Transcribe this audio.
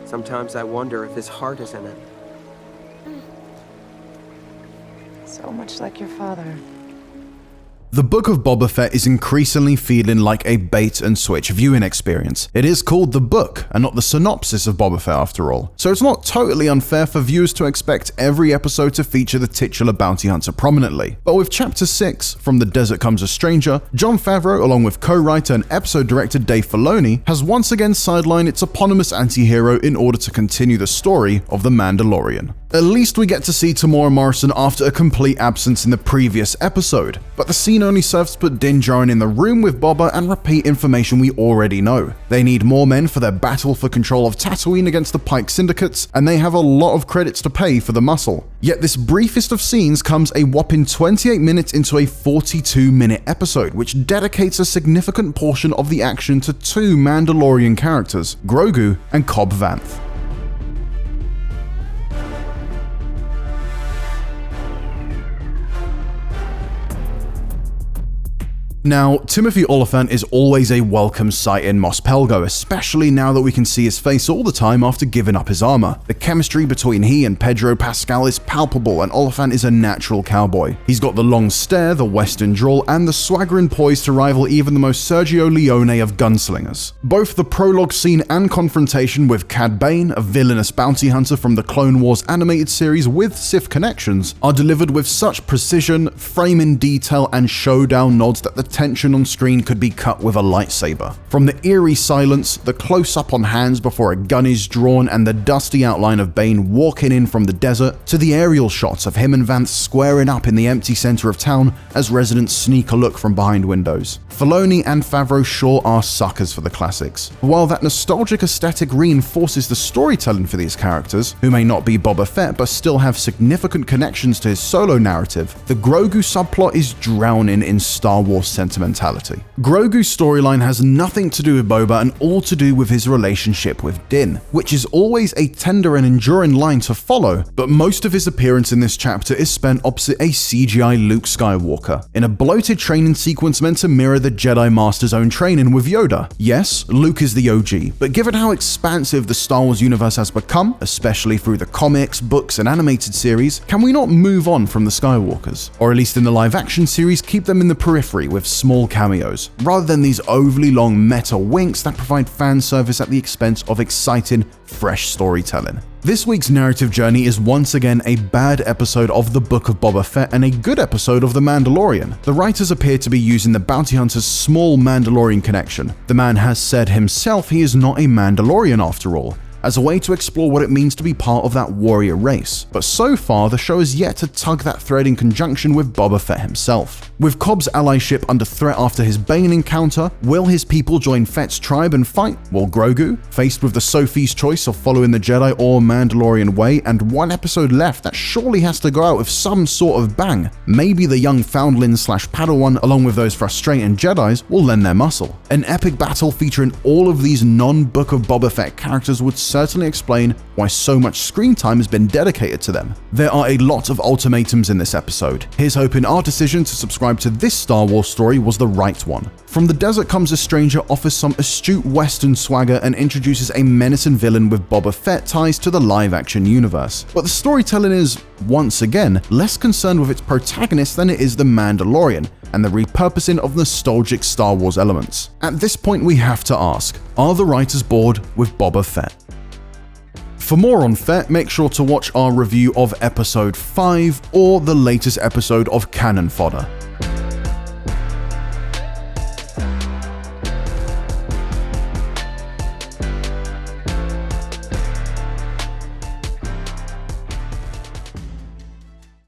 Sometimes I wonder if his heart is in it. So much like your father. The Book of Boba Fett is increasingly feeling like a bait-and-switch viewing experience. It is called the book, and not the synopsis of Boba Fett after all, so it's not totally unfair for viewers to expect every episode to feature the titular bounty hunter prominently. But with Chapter 6, From the Desert Comes a Stranger, Jon Favreau, along with co-writer and episode director Dave Filoni, has once again sidelined its eponymous anti-hero in order to continue the story of The Mandalorian. At least we get to see Tamora Morrison after a complete absence in the previous episode, but the scene only serves to put Din Djarin in the room with Boba and repeat information we already know. They need more men for their battle for control of Tatooine against the Pike syndicates, and they have a lot of credits to pay for the muscle. Yet this briefest of scenes comes a whopping 28 minutes into a 42-minute episode, which dedicates a significant portion of the action to two Mandalorian characters, Grogu and Cobb Vanth. Now, Timothy Olyphant is always a welcome sight in Mos Pelgo, especially now that we can see his face all the time after giving up his armor. The chemistry between he and Pedro Pascal is palpable, and Olyphant is a natural cowboy. He's got the long stare, the western drawl, and the swagger and poise to rival even the most Sergio Leone of gunslingers. Both the prologue scene and confrontation with Cad Bane, a villainous bounty hunter from the Clone Wars animated series with Sith connections, are delivered with such precision, frame in detail, and showdown nods that the tension on screen could be cut with a lightsaber. From the eerie silence, the close-up on hands before a gun is drawn, and the dusty outline of Bane walking in from the desert, to the aerial shots of him and Vanth squaring up in the empty center of town as residents sneak a look from behind windows. Filoni and Favreau sure are suckers for the classics. While that nostalgic aesthetic reinforces the storytelling for these characters, who may not be Boba Fett but still have significant connections to his solo narrative, the Grogu subplot is drowning in Star Wars sentimentality. Grogu's storyline has nothing to do with Boba and all to do with his relationship with Din, which is always a tender and enduring line to follow, but most of his appearance in this chapter is spent opposite a CGI Luke Skywalker, in a bloated training sequence meant to mirror the Jedi Master's own training with Yoda. Yes, Luke is the OG, but given how expansive the Star Wars universe has become, especially through the comics, books, and animated series, can we not move on from the Skywalkers? Or at least in the live-action series, keep them in the periphery with small cameos, rather than these overly long meta winks that provide fan service at the expense of exciting, fresh storytelling. This week's narrative journey is once again a bad episode of the Book of Boba Fett and a good episode of The Mandalorian. The writers appear to be using the bounty hunter's small Mandalorian connection. The man has said himself he is not a Mandalorian after all, as a way to explore what it means to be part of that warrior race. But so far, the show has yet to tug that thread in conjunction with Boba Fett himself. With Cobb's allyship under threat after his Bane encounter, will his people join Fett's tribe and fight? Will Grogu, faced with the Sophie's choice of following the Jedi or Mandalorian way, and one episode left that surely has to go out with some sort of bang, maybe the young foundling / Padawan along with those frustrating Jedis will lend their muscle. An epic battle featuring all of these non-Book of Boba Fett characters would certainly explain why so much screen time has been dedicated to them. There are a lot of ultimatums in this episode. Here's hoping our decision to subscribe to this Star Wars story was the right one. From the Desert Comes a Stranger offers some astute western swagger and introduces a menacing villain with Boba Fett ties to the live-action universe. But the storytelling is, once again, less concerned with its protagonist than it is the Mandalorian, and the repurposing of nostalgic Star Wars elements. At this point we have to ask, are the writers bored with Boba Fett? For more on Fett, make sure to watch our review of Episode 5 or the latest episode of Cannon Fodder.